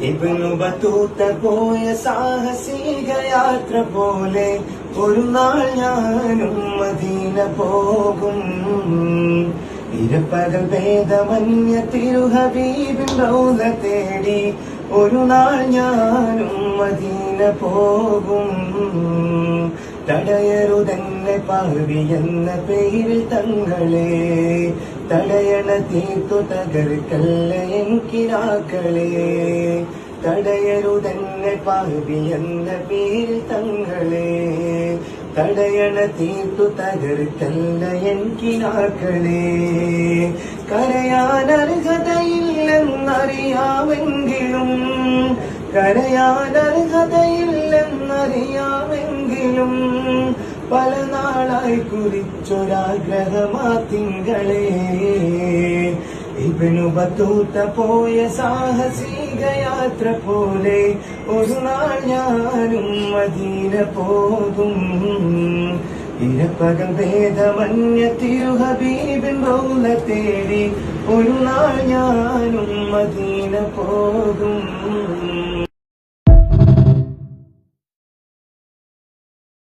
Ibnu Battuta പോയ സാഹസിക യാത്ര പോലെ ഒരു നാൾ ഞാനും മദീന പോകും. ഇരപ്പകൽ ഭേദമന്യ തിരുഹബീബിൻ റൗള തേടി ഒരു നാൾ ഞാനും മദീന പോകും. തടയരുതെന്നെ പാവി എന്ന പേരിൽ തങ്ങളെ, തടയണ തീർത്തു തകർക്കല്ല എൻകിനാക്കളെ. തടയരുതെന്നെ പാവി എന്ന പേരിൽ തങ്ങളെ, തടയണ തീർത്തു തകർക്കല്ല എൻകിനാക്കളെ. കരയാൻ അർഹതയില്ലെന്നറിയാമെങ്കിലും, കരയാൻ അർഹതയില്ലെന്നറിയാമെങ്കിലും പല നാളായി കുറിച്ചൊരാഗ്രഹമാ തിങ്കളെ. ഇബ്നു ബത്തൂത്ത പോയ സാഹസിക യാത്ര പോലെ ഒരു നാൾ ഞാനും മദീന പോകും. ഇരപ്പകൽ ഭേദമന്യ തിരുഹബീബിൻ റൗള തേടി ഒരു നാൾ ഞാനും മദീന പോകും.